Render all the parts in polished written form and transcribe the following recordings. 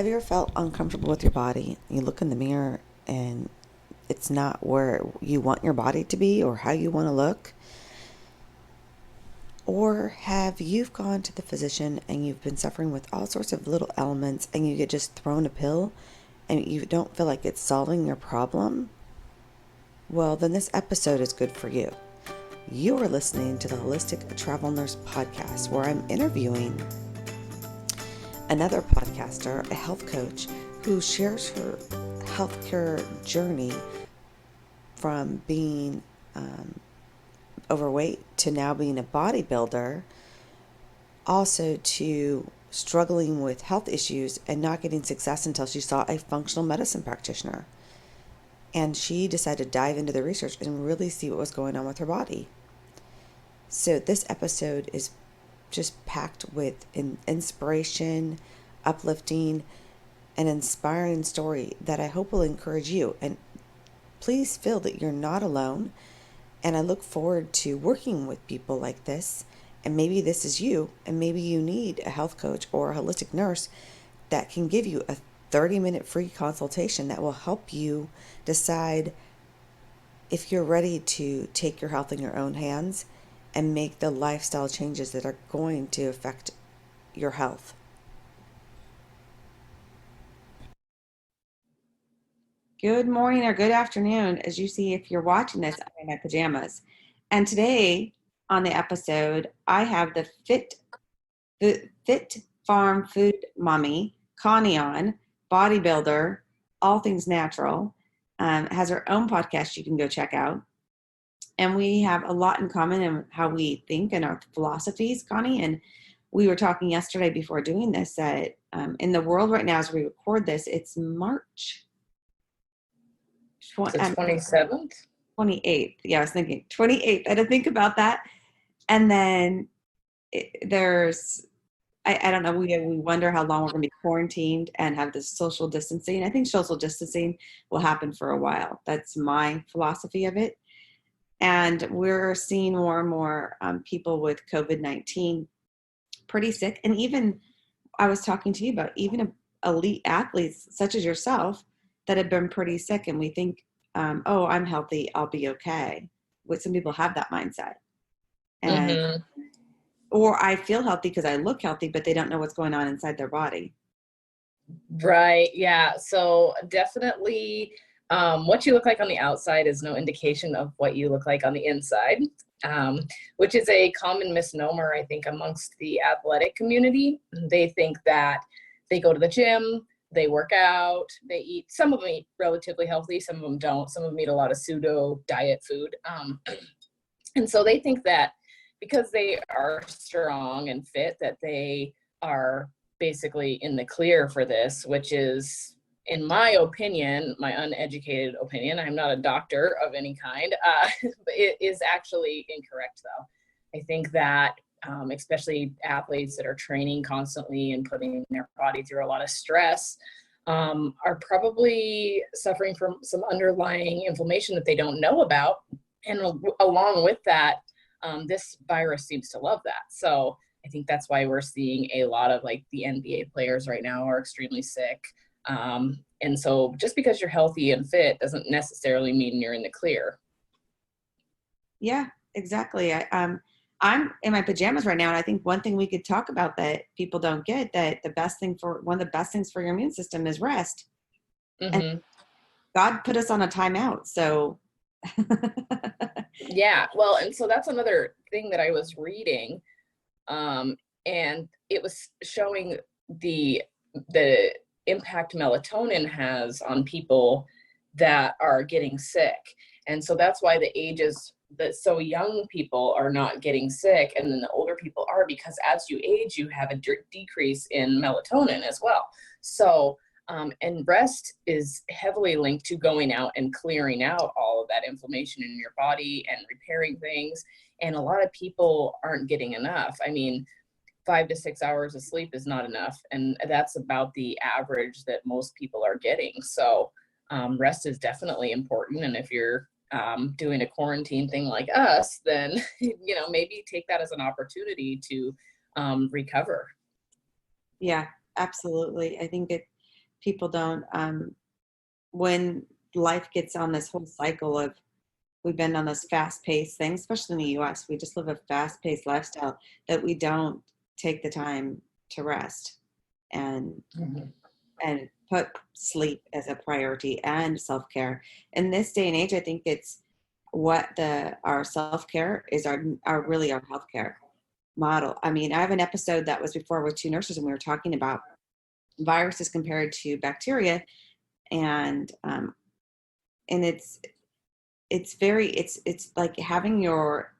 Have you ever felt uncomfortable with your body? You look in the mirror and it's not where you want your body to be or how you want to look? Or have you gone to the physician and you've been suffering with all sorts of little ailments and you get just thrown a pill and you don't feel like it's solving your problem? Well, then this episode is good for you. You are listening to the Holistic Travel Nurse Podcast, where I'm interviewing another podcaster, a health coach, who shares her healthcare journey from being overweight to now being a bodybuilder, also to struggling with health issues and not getting success until she saw a functional medicine practitioner. And she decided to dive into the research and really see what was going on with her body. So this episode is just packed with inspiration, uplifting, an inspiring story that I hope will encourage you. And please feel that you're not alone. And I look forward to working with people like this. And maybe this is you, and maybe you need a health coach or a holistic nurse that can give you a 30-minute free consultation that will help you decide if you're ready to take your health in your own hands and make the lifestyle changes that are going to affect your health. Good morning or good afternoon, as you see if you're watching this, I'm in my pajamas. And today on the episode, I have the Fit Farm Food Mommy, Connie on, bodybuilder, all things natural, has her own podcast you can go check out. And we have a lot in common in how we think and our philosophies, Connie. And we were talking yesterday before doing this that in the world right now, as we record this, it's March The 27th? 28th. Yeah, I was thinking 28th. I had to think about that. And then I don't know, we wonder how long we're going to be quarantined and have this social distancing. I think social distancing will happen for a while. That's my philosophy of it. And we're seeing more and more people with COVID-19 pretty sick. And even I was talking to you about even elite athletes such as yourself that have been pretty sick. And we think, oh, I'm healthy, I'll be okay. But some people have that mindset. And or I feel healthy because I look healthy, but they don't know what's going on inside their body. Right. Yeah. So definitely what you look like on the outside is no indication of what you look like on the inside, which is a common misnomer, I think, amongst the athletic community. They think that they go to the gym, they work out, they eat. Some of them eat relatively healthy, some of them don't. Some of them eat a lot of pseudo diet food. And so they think that because they are strong and fit, that they are basically in the clear for this, which is, in my opinion, my uneducated opinion, I'm not a doctor of any kind, but it is actually incorrect though. I think that especially athletes that are training constantly and putting their body through a lot of stress are probably suffering from some underlying inflammation that they don't know about. And along with that, this virus seems to love that. So I think that's why we're seeing a lot of like the NBA players right now are extremely sick. And so just because you're healthy and fit doesn't necessarily mean you're in the clear. Yeah, exactly. I'm in my pajamas right now, and I think one thing we could talk about that people don't get, that one of the best things for your immune system is rest. And God put us on a timeout, so yeah. Well, and so that's another thing that I was reading, and it was showing the impact melatonin has on people that are getting sick. And so that's why the ages that so young people are not getting sick, and then the older people are, because as you age, you have a decrease in melatonin as well. So and rest is heavily linked to going out and clearing out all of that inflammation in your body and repairing things. And a lot of people aren't getting enough. I mean, 5 to 6 hours of sleep is not enough. And that's about the average that most people are getting. So rest is definitely important. And if you're doing a quarantine thing like us, then, maybe take that as an opportunity to recover. Yeah, absolutely. I think people don't, when life gets on this whole cycle of, we've been on this fast-paced thing, especially in the US. We just live a fast-paced lifestyle that we don't take the time to rest and Mhm. put sleep as a priority and self-care. In this day and age, I think it's what our self-care is, our really our healthcare model. I mean, I have an episode that was before with two nurses, and we were talking about viruses compared to bacteria, and it's like having your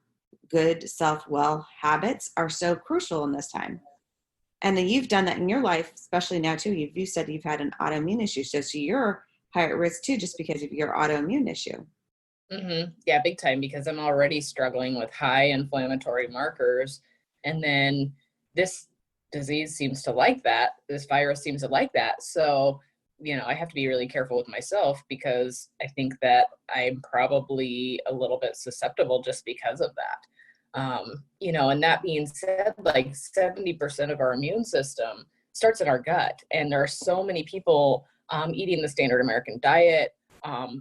good self-well habits are so crucial in this time. And then you've done that in your life, especially now too. You said you've had an autoimmune issue, so you're high at risk too, just because of your autoimmune issue. Yeah, big time, because I'm already struggling with high inflammatory markers. And then this disease seems to like that. This virus seems to like that. So, I have to be really careful with myself, because I think that I'm probably a little bit susceptible just because of that. And that being said, like 70% of our immune system starts in our gut. And there are so many people eating the standard American diet,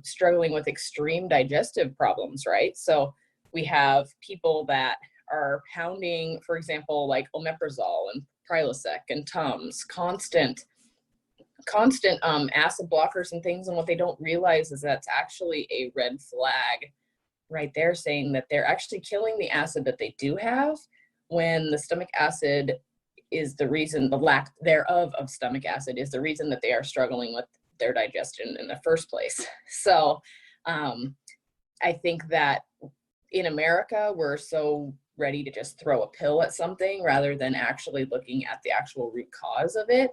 struggling with extreme digestive problems, right? So we have people that are pounding, for example, like omeprazole and Prilosec and Tums, constant acid blockers and things. And what they don't realize is that's actually a red flag right there, saying that they're actually killing the acid that they do have, when the stomach acid is the reason, the lack thereof of stomach acid is the reason that they are struggling with their digestion in the first place. So I think that in America, we're so ready to just throw a pill at something rather than actually looking at the actual root cause of it.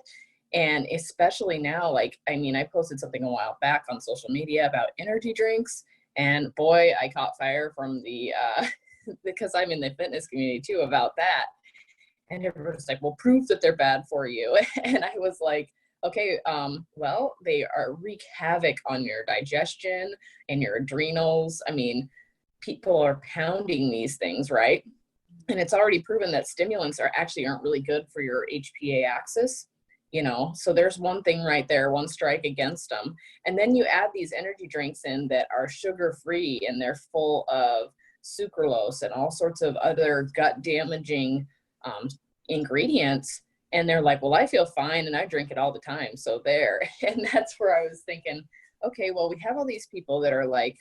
And especially now, like, I mean, I posted something a while back on social media about energy drinks, and boy, I caught fire from the, because I'm in the fitness community too, about that. And everyone's like, well, prove that they're bad for you. And I was like, okay, well, they are wreak havoc on your digestion and your adrenals. I mean, people are pounding these things, right? And it's already proven that stimulants aren't really good for your HPA axis. So there's one thing right there, one strike against them. And then you add these energy drinks in that are sugar free, and they're full of sucralose and all sorts of other gut damaging ingredients. And they're like, well, I feel fine and I drink it all the time. So there. And that's where I was thinking, okay, well, we have all these people that are like,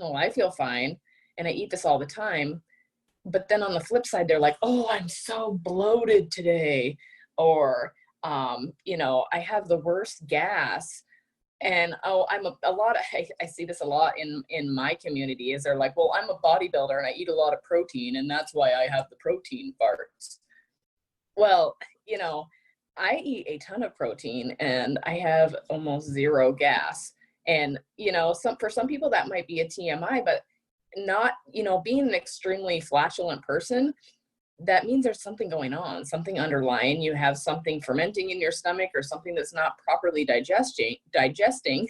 oh, I feel fine and I eat this all the time. But then on the flip side, they're like, oh, I'm so bloated today. Or, I have the worst gas. And oh, I see this a lot in my community, is they're like, well, I'm a bodybuilder and I eat a lot of protein, and that's why I have the protein farts. Well, I eat a ton of protein and I have almost zero gas. And, for some people that might be a TMI, but not, being an extremely flatulent person, that means there's something going on, something underlying. You have something fermenting in your stomach, or something that's not properly digesting.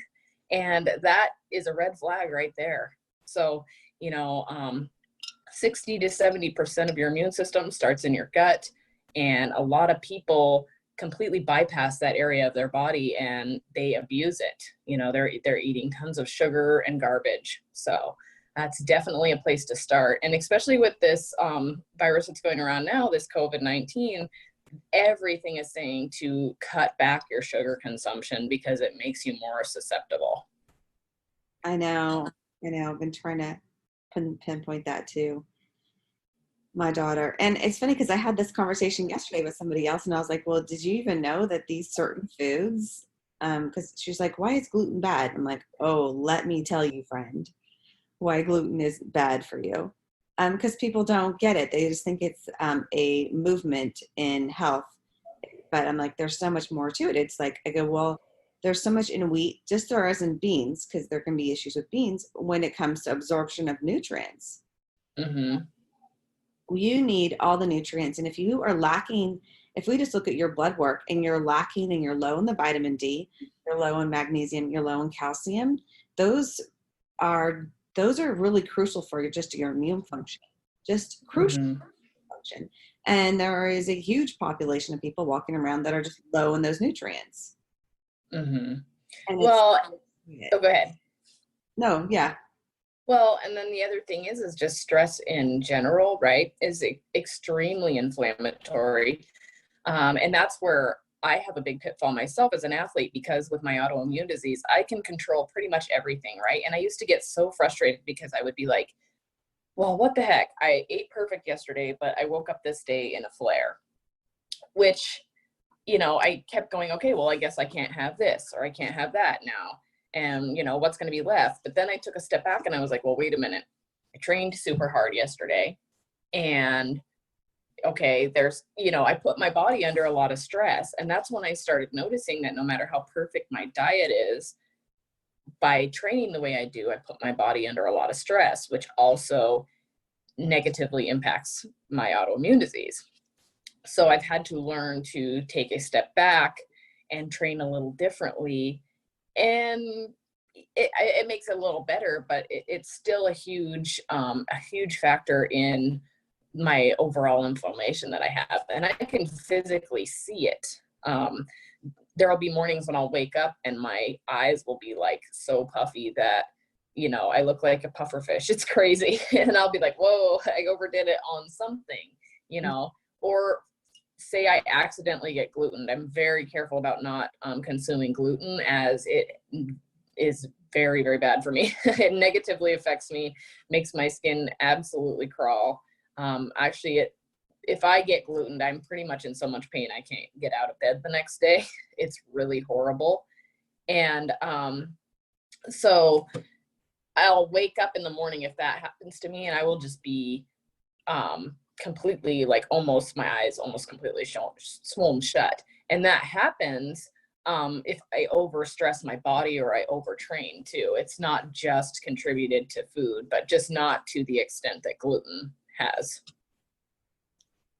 And that is a red flag right there. So, 60 to 70% of your immune system starts in your gut. And a lot of people completely bypass that area of their body and they abuse it. They're eating tons of sugar and garbage. So that's definitely a place to start. And especially with this virus that's going around now, this COVID-19, everything is saying to cut back your sugar consumption because it makes you more susceptible. I know. I've been trying to pinpoint that too. My daughter. And it's funny because I had this conversation yesterday with somebody else, and I was like, well, did you even know that these certain foods, because she's like, why is gluten bad? I'm like, oh, let me tell you, friend, why gluten is bad for you. Because people don't get it. They just think it's a movement in health. But I'm like, there's so much more to it. It's like, I go, well, there's so much in wheat, just there is in beans, because there can be issues with beans when it comes to absorption of nutrients. Mm-hmm. You need all the nutrients. And if you are lacking, if we just look at your blood work and you're lacking and you're low in the vitamin D, you're low in magnesium, you're low in calcium, those are really crucial for just your immune function, just crucial Mm-hmm. function. And there is a huge population of people walking around that are just low in those nutrients. Hmm. And it's Well, yeah. oh, go ahead. No, yeah. Well, and then the other thing is just stress in general, right, is extremely inflammatory. And that's where I have a big pitfall myself as an athlete, because with my autoimmune disease, I can control pretty much everything, right? And I used to get so frustrated because I would be like, well, what the heck? I ate perfect yesterday, but I woke up this day in a flare, which, I kept going, okay, well, I guess I can't have this or I can't have that now. And, what's going to be left? But then I took a step back and I was like, well, wait a minute. I trained super hard yesterday, and okay, I put my body under a lot of stress. And that's when I started noticing that no matter how perfect my diet is, by training the way I do, I put my body under a lot of stress, which also negatively impacts my autoimmune disease. So I've had to learn to take a step back and train a little differently. And it makes it a little better, but it's still a huge factor in my overall inflammation that I have, and I can physically see it. There'll be mornings when I'll wake up and my eyes will be like so puffy that I look like a puffer fish. It's crazy, and I'll be like, "Whoa, I overdid it on something," or say I accidentally get gluten. I'm very careful about not consuming gluten, as it is very, very bad for me. It negatively affects me, makes my skin absolutely crawl. Actually, if I get gluten, I'm pretty much in so much pain I can't get out of bed the next day. It's really horrible. And so I'll wake up in the morning if that happens to me, and I will just be completely, like, almost my eyes almost completely swollen shut. And that happens if I overstress my body or I overtrain too. It's not just contributed to food, but just not to the extent that gluten has.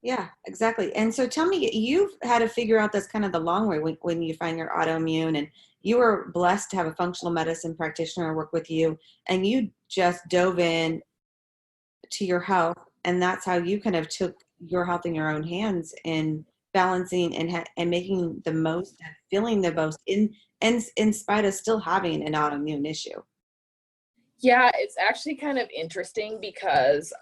Yeah, exactly. And so tell me, you've had to figure out this kind of the long way when you find your autoimmune, and you were blessed to have a functional medicine practitioner work with you, and you just dove in to your health, and that's how you kind of took your health in your own hands and balancing and making the most, feeling the most in spite of still having an autoimmune issue. Yeah, it's actually kind of interesting because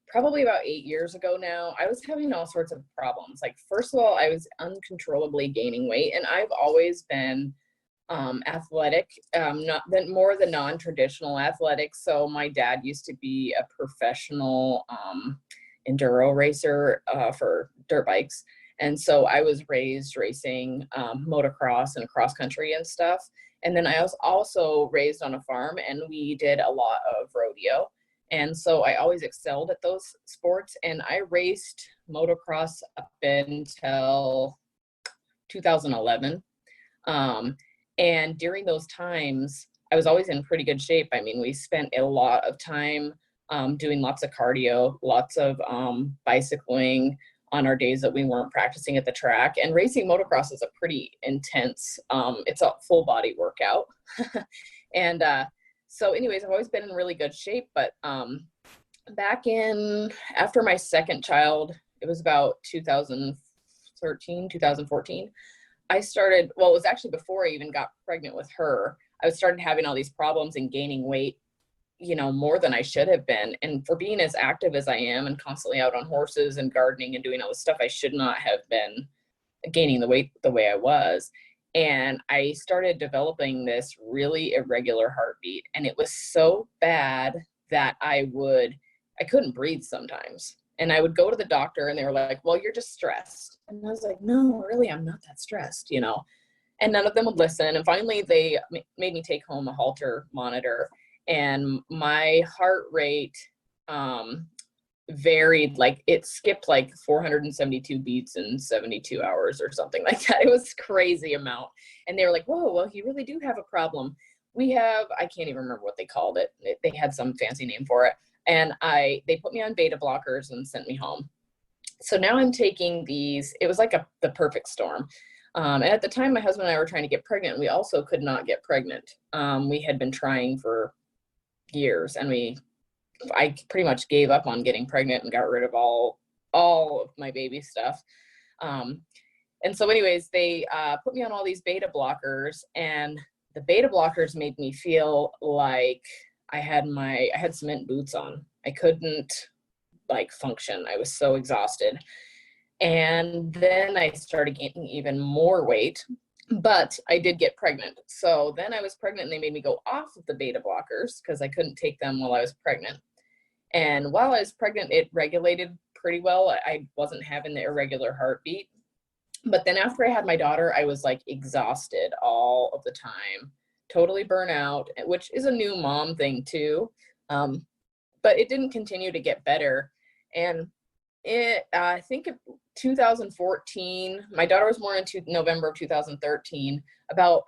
probably about 8 years ago now, I was having all sorts of problems. Like, first of all, I was uncontrollably gaining weight, and I've always been athletic, not the more the non-traditional athletics. So my dad used to be a professional enduro racer for dirt bikes. And so I was raised racing motocross and cross country and stuff. And then I was also raised on a farm, and we did a lot of rodeo. And so I always excelled at those sports. And I raced motocross up until 2011. Um, and during those times, I was always in pretty good shape. I mean, we spent a lot of time doing lots of cardio, lots of bicycling on our days that we weren't practicing at the track. And racing motocross is a pretty intense, it's a full body workout. And so anyways, I've always been in really good shape. But back in, after my second child, it was about 2013, 2014. I started, well, it was actually before I even got pregnant with her. I started having all these problems and gaining weight, more than I should have been. And for being as active as I am and constantly out on horses and gardening and doing all this stuff, I should not have been gaining the weight the way I was. And I started developing this really irregular heartbeat. And it was so bad that I couldn't breathe sometimes. And I would go to the doctor and they were like, well, you're just stressed. And I was like, no, really, I'm not that stressed. And none of them would listen. And finally, they made me take home a Holter monitor, and my heart rate varied, like it skipped like 472 beats in 72 hours or something like that. It was crazy amount. And they were like, whoa, well, you really do have a problem. I can't even remember what they called it. They had some fancy name for it. And they put me on beta blockers and sent me home. So now I'm taking these. It was like the perfect storm. And at the time, my husband and I were trying to get pregnant. We also could not get pregnant. We had been trying for years, and I pretty much gave up on getting pregnant and got rid of all of my baby stuff. And so anyways, they put me on all these beta blockers, and the beta blockers made me feel like I had cement boots on. I couldn't like function. I was so exhausted. And then I started gaining even more weight, but I did get pregnant. So then I was pregnant and they made me go off of the beta blockers because I couldn't take them while I was pregnant. And while I was pregnant, it regulated pretty well. I wasn't having the irregular heartbeat. But then after I had my daughter, I was like exhausted all of the time, totally burnt out, which is a new mom thing too. But it didn't continue to get better. And I think 2014, my daughter was born in November of 2013. About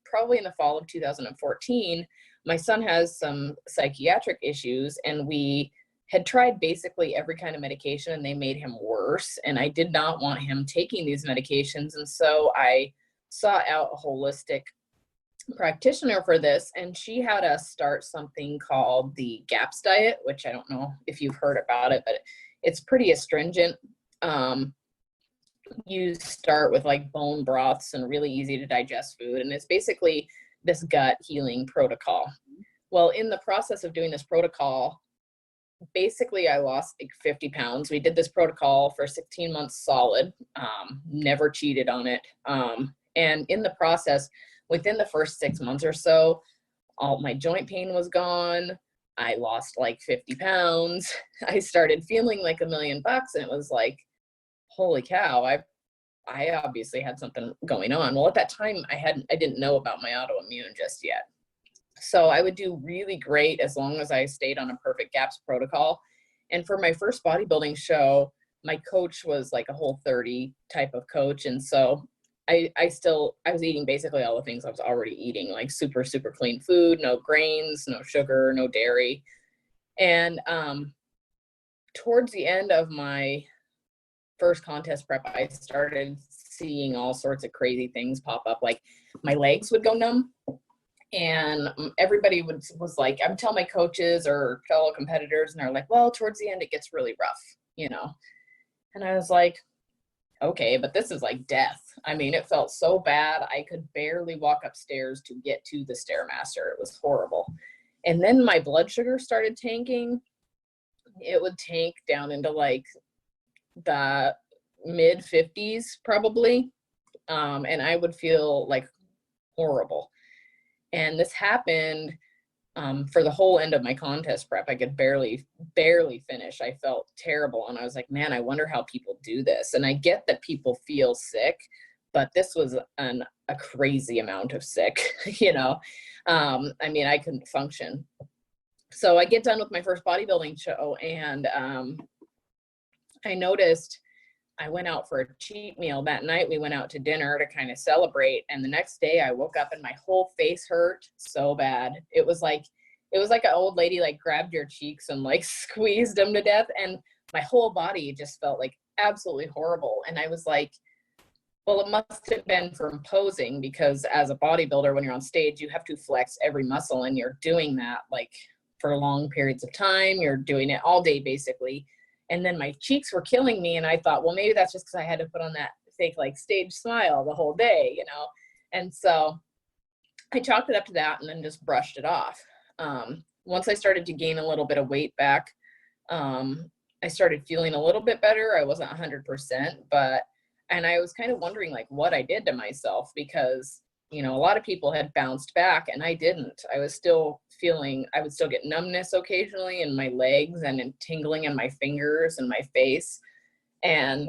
probably in the fall of 2014, my son has some psychiatric issues, and we had tried basically every kind of medication and they made him worse. And I did not want him taking these medications. And so I sought out a holistic practitioner for this, and she had us start something called the GAPS diet, which I don't know if you've heard about it, but it's pretty astringent. You start with like bone broths and really easy to digest food, and it's basically this gut healing protocol. Well, in the process of doing this protocol, basically I lost like 50 pounds. We did this protocol for 16 months solid, never cheated on it. And in the process, within the first 6 months or so, all my joint pain was gone. I lost like 50 pounds. I started feeling like $1,000,000, and it was like, holy cow, I obviously had something going on. Well, at that time I didn't know about my autoimmune just yet. So I would do really great as long as I stayed on a perfect GAPS protocol. And for my first bodybuilding show, my coach was like a Whole30 type of coach. And so I was eating basically all the things I was already eating, like super, super clean food, no grains, no sugar, no dairy. And towards the end of my first contest prep, I started seeing all sorts of crazy things pop up. Like my legs would go numb. And everybody was like, I'm telling my coaches or fellow competitors, and they're like, well, towards the end, it gets really rough, you know? And I was like, okay, but this is like death. I mean, it felt so bad. I could barely walk upstairs to get to the Stairmaster. It was horrible. And then my blood sugar started tanking. It would tank down into like the mid 50s probably. And I would feel like horrible. And this happened for the whole end of my contest prep. I could barely finish. I felt terrible. And I was like, man, I wonder how people do this. And I get that people feel sick, but this was a crazy amount of sick, you know? I mean, I couldn't function. So I get done with my first bodybuilding show, and I noticed I went out for a cheat meal that night. We went out to dinner to kind of celebrate. And the next day I woke up and my whole face hurt so bad. It was like an old lady like grabbed your cheeks and like squeezed them to death. And my whole body just felt like absolutely horrible. And I was like, well, it must have been from posing, because as a bodybuilder, when you're on stage, you have to flex every muscle, and you're doing that like for long periods of time. You're doing it all day basically. And then my cheeks were killing me. And I thought, well, maybe that's just because I had to put on that fake like stage smile the whole day, you know? And so I chalked it up to that and then just brushed it off. Once I started to gain a little bit of weight back, I started feeling a little bit better. I wasn't 100%, and I was kind of wondering like what I did to myself, because, you know, a lot of people had bounced back and I didn't. I would still get numbness occasionally in my legs and tingling in my fingers and my face. And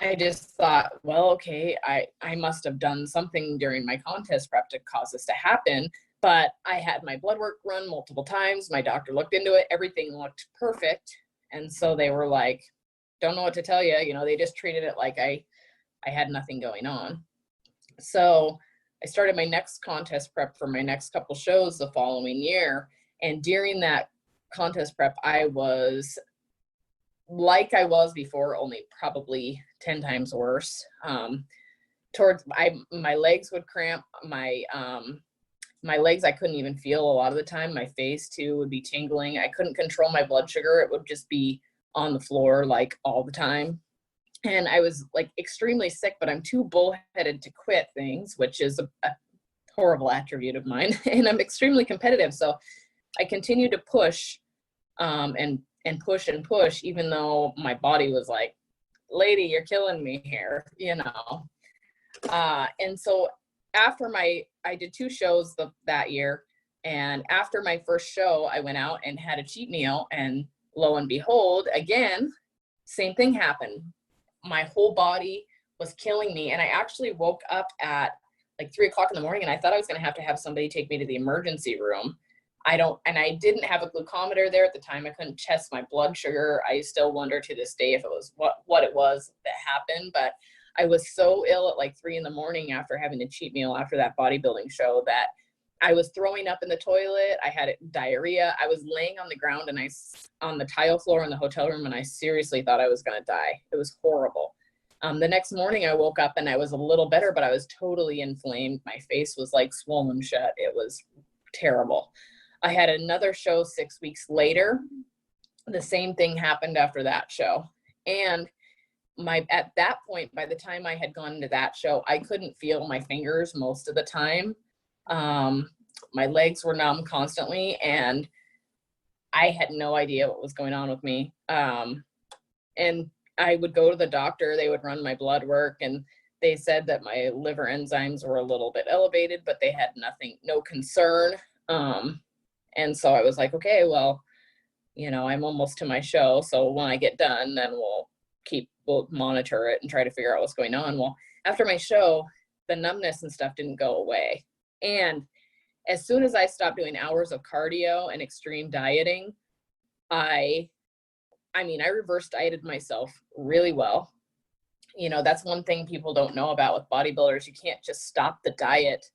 I just thought, well, okay, I must have done something during my contest prep to cause this to happen. But I had my blood work run multiple times. My doctor looked into it. Everything looked perfect. And so they were like, don't know what to tell you. You know, they just treated it like I had nothing going on. So I started my next contest prep for my next couple shows the following year. And during that contest prep, I was like I was before, only probably 10 times worse. My legs would cramp. My legs, I couldn't even feel a lot of the time. My face too would be tingling. I couldn't control my blood sugar. It would just be on the floor like all the time. and I was like extremely sick, but I'm too bullheaded to quit things, which is a horrible attribute of mine. And I'm extremely competitive. So I continued to push, and push and push, even though my body was like, lady, you're killing me here, you know? And so I did 2 shows that year. And after my first show, I went out and had a cheat meal, and lo and behold, again, same thing happened. My whole body was killing me. And I actually woke up at like 3 o'clock in the morning, and I thought I was going to have somebody take me to the emergency room. And I didn't have a glucometer there at the time. I couldn't test my blood sugar. I still wonder to this day if it was what it was that happened, but I was so ill at like 3 in the morning after having a cheat meal after that bodybuilding show that I was throwing up in the toilet. I had diarrhea. I was laying on the ground and on the tile floor in the hotel room, and I seriously thought I was going to die. It was horrible. The next morning I woke up and I was a little better, but I was totally inflamed. My face was like swollen shut. It was terrible. I had another show 6 weeks later. The same thing happened after that show. And at that point, by the time I had gone to that show, I couldn't feel my fingers most of the time. My legs were numb constantly, and I had no idea what was going on with me. And I would go to the doctor, they would run my blood work, and they said that my liver enzymes were a little bit elevated, but they had no concern. And so I was like, okay, well, I'm almost to my show. So when I get done, then we'll monitor it and try to figure out what's going on. Well, after my show, the numbness and stuff didn't go away. And as soon as I stopped doing hours of cardio and extreme dieting, I reverse dieted myself really well. That's one thing people don't know about with bodybuilders. You can't just stop the diet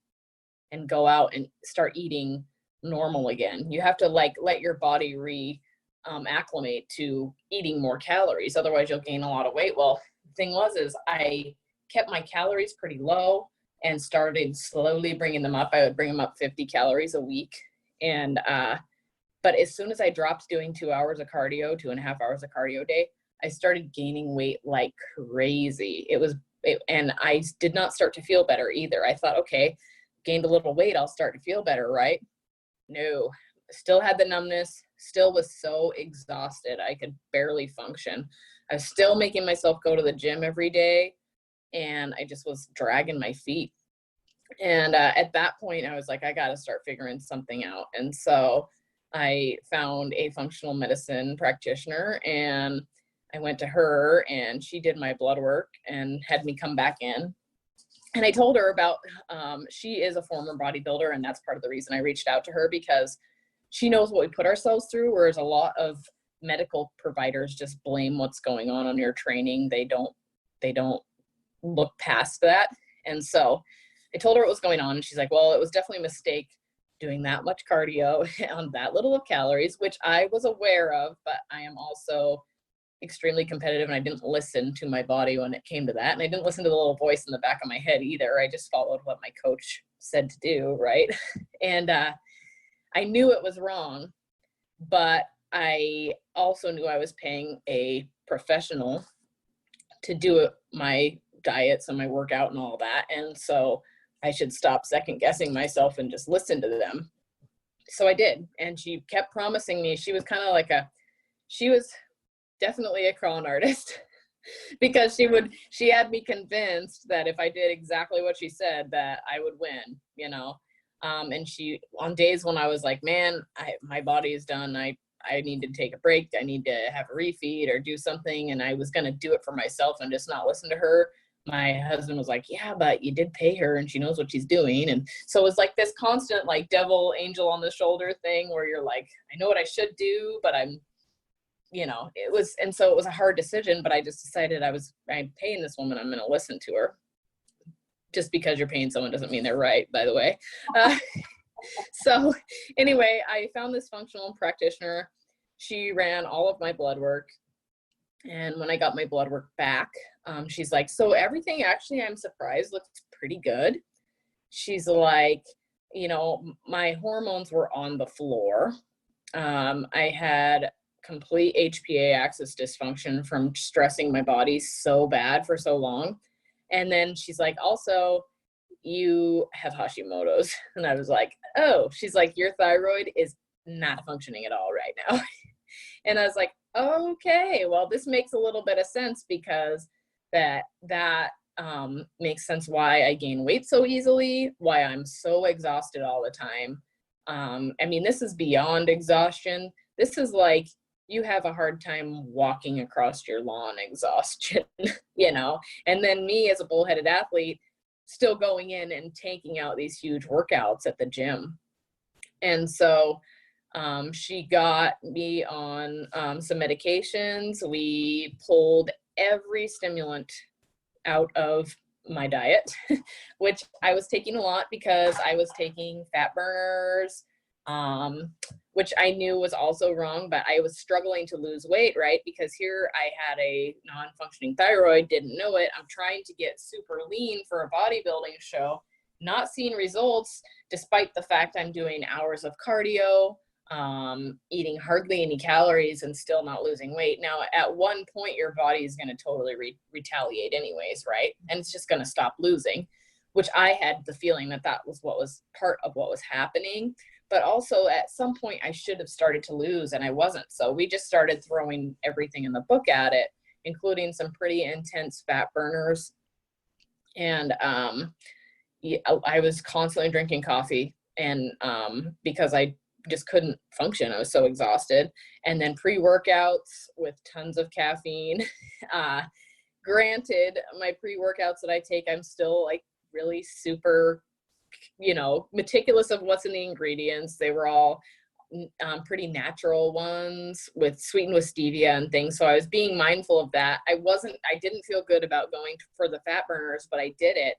and go out and start eating normal again. You have to let your body acclimate to eating more calories. Otherwise you'll gain a lot of weight. Well, the thing is I kept my calories pretty low and started slowly bringing them up. I would bring them up 50 calories a week. And, but as soon as I dropped doing 2 hours of cardio, 2.5 hours of cardio a day, I started gaining weight like crazy. And I did not start to feel better either. I thought, okay, gained a little weight, I'll start to feel better, right? No, still had the numbness, still was so exhausted. I could barely function. I was still making myself go to the gym every day, and I just was dragging my feet. And at that point, I was like, I got to start figuring something out. And so I found a functional medicine practitioner, and I went to her, and she did my blood work and had me come back in. And I told her about, she is a former bodybuilder, and that's part of the reason I reached out to her, because she knows what we put ourselves through, whereas a lot of medical providers just blame what's going on your training. They don't look past that. And so I told her what was going on, and she's like, well, it was definitely a mistake doing that much cardio on that little of calories, which I was aware of, but I am also extremely competitive, and I didn't listen to my body when it came to that. And I didn't listen to the little voice in the back of my head either. I just followed what my coach said to do, right? And I knew it was wrong, but I also knew I was paying a professional to do my diets and my workout and all that. And so I should stop second guessing myself and just listen to them. So I did. And she kept promising me. She was kind of like she was definitely a con artist because she had me convinced that if I did exactly what she said, that I would win, and on days when I was like, man, my body is done. I need to take a break. I need to have a refeed or do something. And I was going to do it for myself and just not listen to her. My husband was like, yeah, but you did pay her and she knows what she's doing. And so it was like this constant, like, devil angel on the shoulder thing where you're like, I know what I should do, but I'm, and so it was a hard decision, but I just decided I'm paying this woman, I'm going to listen to her. Just because you're paying someone doesn't mean they're right, by the way. So anyway, I found this functional practitioner. She ran all of my blood work. And when I got my blood work back, she's like, so everything actually, I'm surprised, looks pretty good. She's like, my hormones were on the floor. I had complete HPA axis dysfunction from stressing my body so bad for so long. And then she's like, also, you have Hashimoto's. And I was like, oh, she's like, your thyroid is not functioning at all right now. And I was like, okay, well, this makes a little bit of sense, because that makes sense why I gain weight so easily, why I'm so exhausted all the time. I mean, this is beyond exhaustion. This is like you have a hard time walking across your lawn exhaustion, you know? And then me as a bullheaded athlete, still going in and taking out these huge workouts at the gym. And so she got me on some medications. We pulled every stimulant out of my diet, which I was taking a lot because I was taking fat burners, which I knew was also wrong, but I was struggling to lose weight, right? Because here I had a non-functioning thyroid, didn't know it. I'm trying to get super lean for a bodybuilding show, not seeing results despite the fact I'm doing hours of cardio, eating hardly any calories and still not losing weight. Now, at one point, your body is going to totally retaliate anyways, right? And it's just going to stop losing, which I had the feeling that that was what was part of what was happening. But also at some point I should have started to lose, and I wasn't. So we just started throwing everything in the book at it, including some pretty intense fat burners. And yeah, I was constantly drinking coffee, and because I just couldn't function. I was so exhausted. And then pre-workouts with tons of caffeine. Granted, my pre-workouts that I take, I'm still like really super, you know, meticulous of what's in the ingredients. They were all pretty natural ones with sweetened with stevia and things. So I was being mindful of that. I didn't feel good about going for the fat burners, but I did it.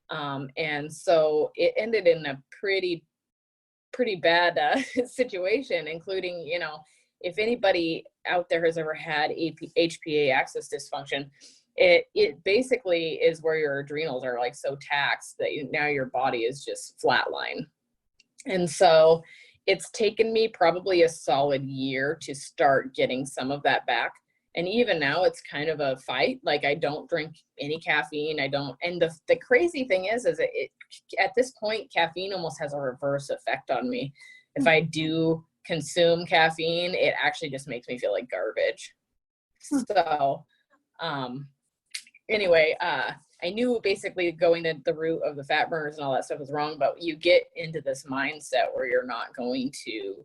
And so it ended in a pretty bad situation, including, you know, if anybody out there has ever had HPA axis dysfunction, it basically is where your adrenals are like so taxed that now your body is just flatline. And so it's taken me probably a solid year to start getting some of that back. And even now it's kind of a fight. Like I don't drink any caffeine. I don't. And the crazy thing is it at this point, caffeine almost has a reverse effect on me. If I do consume caffeine, it actually just makes me feel like garbage. So anyway, I knew basically going the route of the fat burners and all that stuff was wrong, but you get into this mindset where you're not going to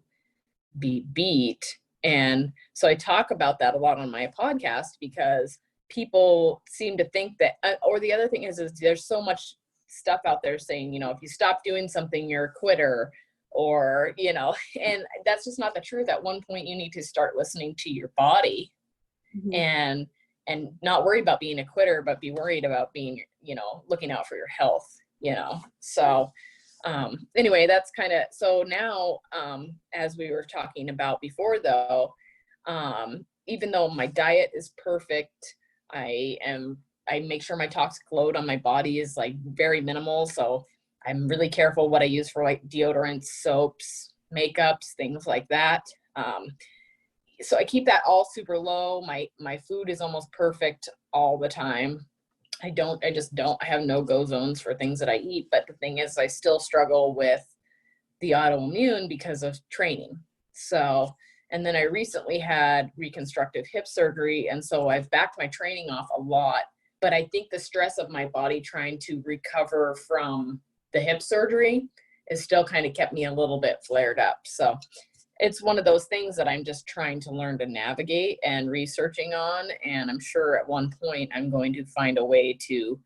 be beat. And so I talk about that a lot on my podcast, because people seem to think that, or the other thing is there's so much stuff out there saying, you know, if you stop doing something, you're a quitter, or, you know, and that's just not the truth. At one point you need to start listening to your body, and not worry about being a quitter, but be worried about being, you know, looking out for your health, you know? So anyway, that's kind of, so now, as we were talking about before though, even though my diet is perfect, I make sure my toxic load on my body is like very minimal. So I'm really careful what I use for like deodorants, soaps, makeups, things like that. So I keep that all super low. My food is almost perfect all the time. I have no-go zones for things that I eat. But the thing is, I still struggle with the autoimmune because of training. So, and then I recently had reconstructive hip surgery. And so I've backed my training off a lot. But I think the stress of my body trying to recover from the hip surgery has still kind of kept me a little bit flared up. So it's one of those things that I'm just trying to learn to navigate and researching on. And I'm sure at one point I'm going to find a way to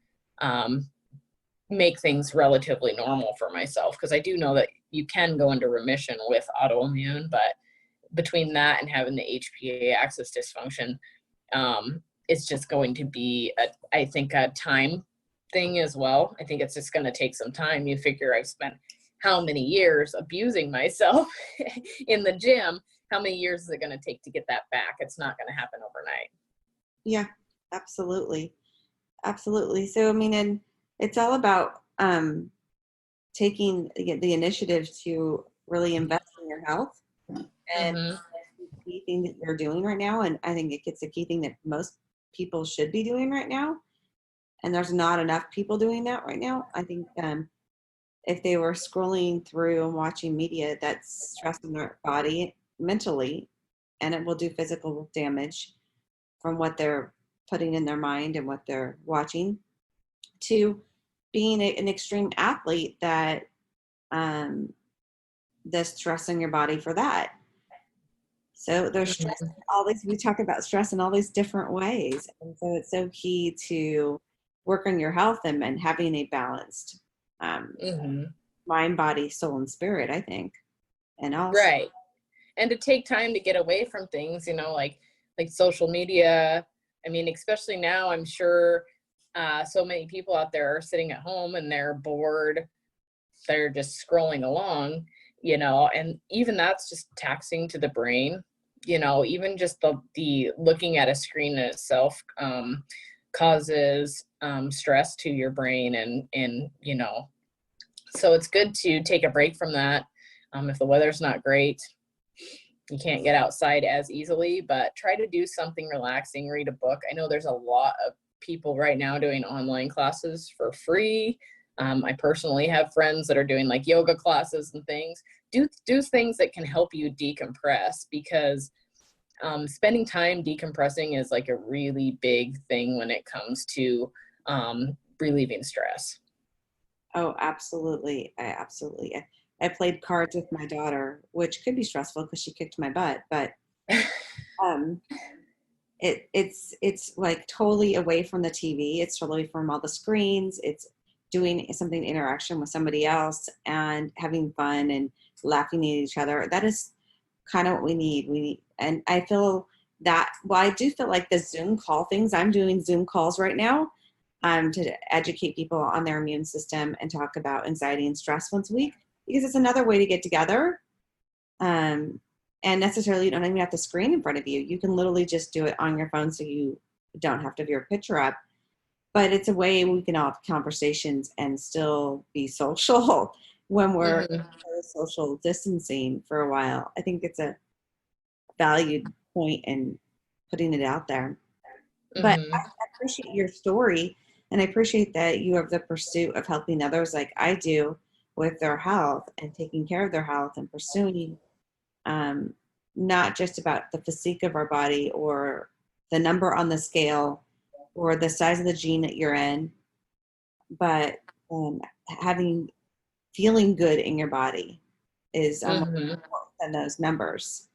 make things relatively normal for myself. Because I do know that you can go into remission with autoimmune, but between that and having the HPA axis dysfunction, it's just going to be, I think, a time thing as well. I think it's just going to take some time. You figure I've spent how many years abusing myself in the gym, how many years is it going to take to get that back? It's not going to happen overnight. Yeah, absolutely. Absolutely. So, I mean, and it's all about taking the initiative to really invest in your health and key thing that you're doing right now. And I think it's a key thing that most people should be doing right now. And there's not enough people doing that right now. I think if they were scrolling through and watching media, that's stressing their body mentally, and it will do physical damage from what they're putting in their mind and what they're watching, to being an extreme athlete that that's stressing your body for that. So there's stress in all these, we talk about stress in all these different ways. And so it's so key to work on your health and having a balanced Mm-hmm. mind, body, soul, and spirit, I think. And also, Right. And to take time to get away from things, like social media. I mean, especially now, I'm sure so many people out there are sitting at home and they're bored. They're just scrolling along, and even that's just taxing to the brain. Even just the looking at a screen in itself causes stress to your brain, and so it's good to take a break from that. If the weather's not great, you can't get outside as easily, but try to do something relaxing, read a book. I know there's a lot of people right now doing online classes for free. I personally have friends that are doing like yoga classes and things. Do things that can help you decompress, because spending time decompressing is like a really big thing when it comes to relieving stress. oh, absolutely. I played cards with my daughter, which could be stressful because she kicked my butt, but um, it's like totally away from the TV. It's totally from all the screens. It's doing something interaction with somebody else and having fun and laughing at each other. That is kind of what we need. And I feel that, well, I do feel like the Zoom call things. I'm doing Zoom calls right now to educate people on their immune system and talk about anxiety and stress once a week, because it's another way to get together. And necessarily you don't even have the screen in front of you. You can literally just do it on your phone, so you don't have to have your picture up. But it's a way we can all have conversations and still be social when we're Mm-hmm. social distancing for a while. I think it's a valued point in putting it out there. But Mm-hmm. I appreciate your story, and I appreciate that you have the pursuit of helping others like I do with their health and taking care of their health and pursuing um, not just about the physique of our body or the number on the scale or the size of the gene that you're in, but having feeling good in your body is more Mm-hmm. important than those numbers.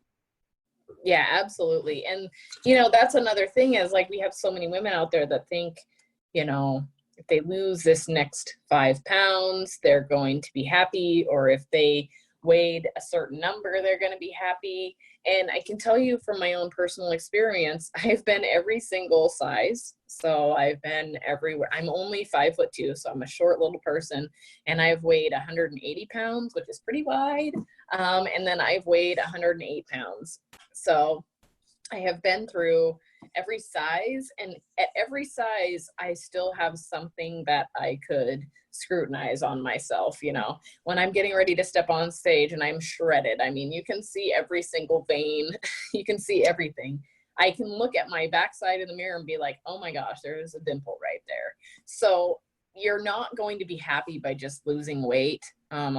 Yeah, absolutely. And, that's another thing, is like we have so many women out there that think, if they lose this next 5 pounds, they're going to be happy, or if they weighed a certain number, they're going to be happy. And I can tell you from my own personal experience, I've been every single size. So I've been everywhere. I'm only 5'2", so I'm a short little person, and I've weighed 180 pounds, which is pretty wide. And then I've weighed 108 pounds. So I have been through every size, and at every size, I still have something that I could scrutinize on myself. When I'm getting ready to step on stage and I'm shredded, I mean, you can see every single vein, you can see everything. I can look at my backside in the mirror and be like, oh my gosh, there's a dimple right there. So you're not going to be happy by just losing weight,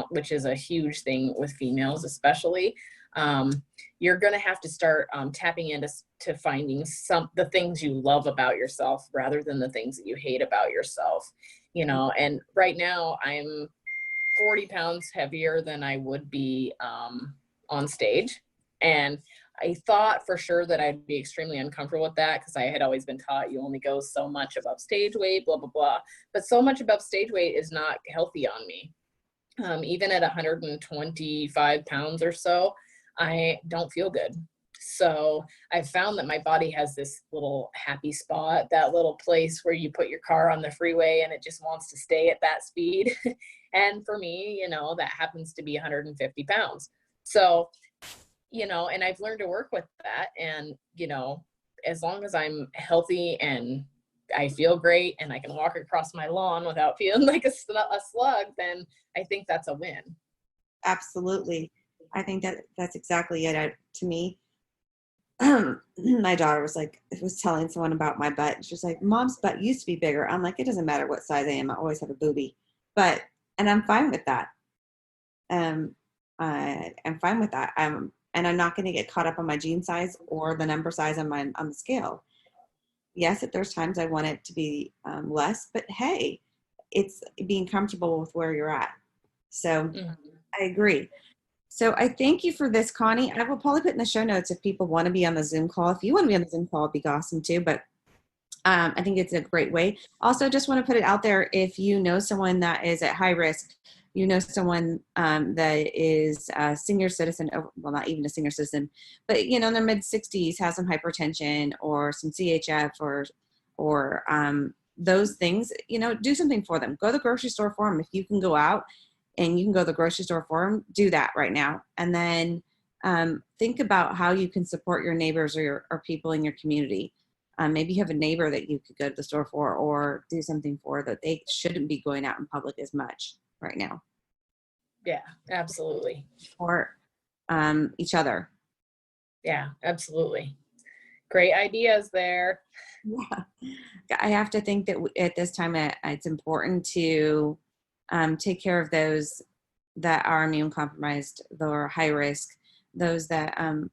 which is a huge thing with females, especially. You're going to have to start tapping into finding the things you love about yourself rather than the things that you hate about yourself. And right now I'm 40 pounds heavier than I would be on stage. And I thought for sure that I'd be extremely uncomfortable with that, because I had always been taught you only go so much above stage weight, blah, blah, blah. But so much above stage weight is not healthy on me. Even at 125 pounds or so, I don't feel good. So I've found that my body has this little happy spot, that little place where you put your car on the freeway and it just wants to stay at that speed. And for me, that happens to be 150 pounds. So, and I've learned to work with that. And, as long as I'm healthy and I feel great and I can walk across my lawn without feeling like a slug, then I think that's a win. Absolutely. I think that that's exactly it. To me, my daughter was telling someone about my butt. And she was like, Mom's butt used to be bigger. I'm like, it doesn't matter what size I am. I always have a boobie. And I'm fine with that. I'm fine with that. And I'm not going to get caught up on my jean size or the number size on the scale. Yes, if there's times I want it to be less, but hey, it's being comfortable with where you're at. So I agree. So I thank you for this, Connie. I will probably put in the show notes if people want to be on the Zoom call. If you want to be on the Zoom call, it'd be awesome too. But I think it's a great way. Also, just want to put it out there. If you know someone that is at high risk, you know someone that is a senior citizen, well, not even a senior citizen, but in their mid 60s, has some hypertension or some CHF or those things, do something for them. Go to the grocery store for them. If you can go out and you can go to the grocery store for them, do that right now. And then think about how you can support your neighbors or people in your community. Maybe you have a neighbor that you could go to the store for or do something for that they shouldn't be going out in public as much right now. Yeah, absolutely. Or each other. Yeah, absolutely. Great ideas there. Yeah. I have to think that at this time it's important to take care of those that are immune compromised, that are high risk, those that I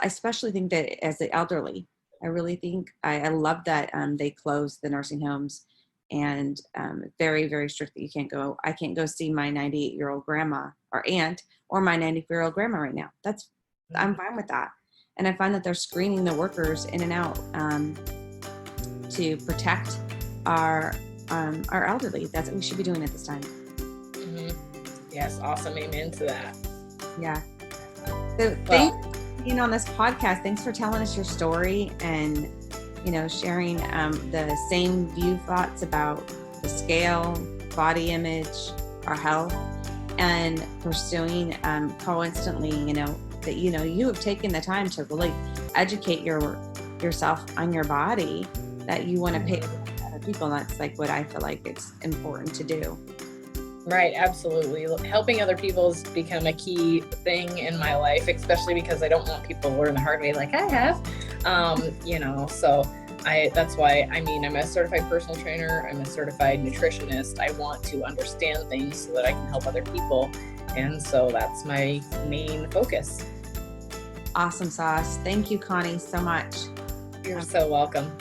especially think that as the elderly, I really think I love that they closed the nursing homes and very, very strict that I can't go see my 98-year-old grandma or aunt or my 94-year-old grandma right now. I'm fine with that. And I find that they're screening the workers in and out to protect our elderly. That's what we should be doing at this time. Yes, awesome. Amen to that. Yeah. So thanks for being on this podcast. Thanks for telling us your story and, sharing the same thoughts about the scale, body image, our health, and pursuing constantly, that, you have taken the time to really educate yourself on your body, that you want to pay other people. That's like what I feel like it's important to do. Right, absolutely. Helping other people has become a key thing in my life, especially because I don't want people to learn the hard way like I have. So that's why, I'm a certified personal trainer. I'm a certified nutritionist. I want to understand things so that I can help other people. And so that's my main focus. Awesome sauce. Thank you, Connie, so much. You're so welcome.